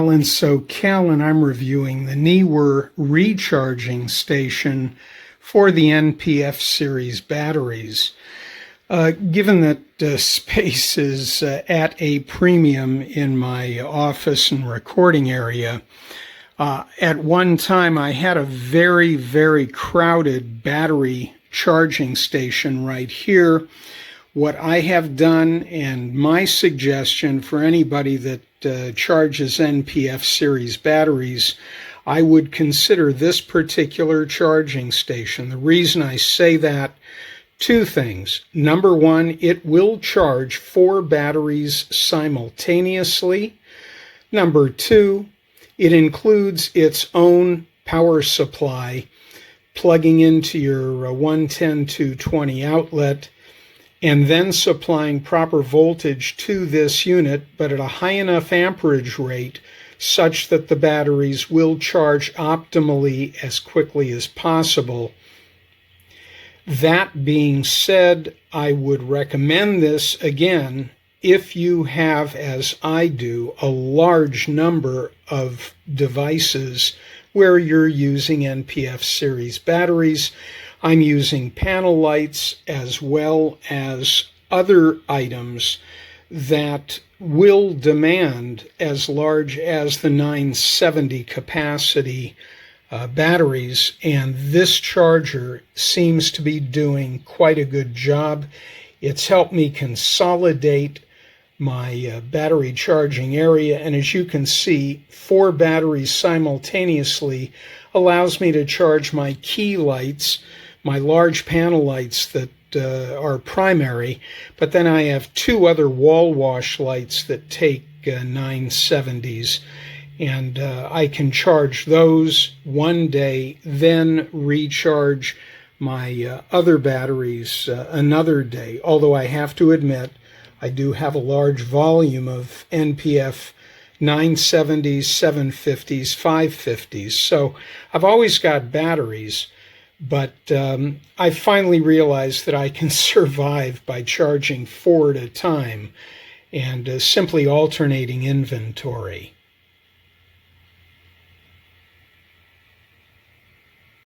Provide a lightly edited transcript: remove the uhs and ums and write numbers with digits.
Alan. So Cal and I'm reviewing the Neewer recharging station for the NPF series batteries. Given that space is at a premium in my office and recording area, at one time I had a very, very crowded battery charging station right here. What I have done, and my suggestion for anybody that charges NPF series batteries, I would consider this particular charging station. The reason I say that, two things. Number one, it will charge 4 batteries simultaneously. Number two, it includes its own power supply, plugging into your 110-220 outlet, and then supplying proper voltage to this unit, but at a high enough amperage rate such that the batteries will charge optimally as quickly as possible. That being said, I would recommend this again if you have, as I do, a large number of devices where you're using NPF series batteries. I'm using panel lights as well as other items that will demand as large as the 970 capacity batteries, and this charger seems to be doing quite a good job. It's helped me consolidate my battery charging area, and as you can see, 4 batteries simultaneously allows me to charge my key lights, my large panel lights that are primary, but then I have 2 other wall wash lights that take 970s, and I can charge those one day, then recharge my other batteries another day. Although I have to admit, I do have a large volume of NPF 970s, 750s, 550s, so I've always got batteries. But I finally realized that I can survive by charging 4 at a time and simply alternating inventory.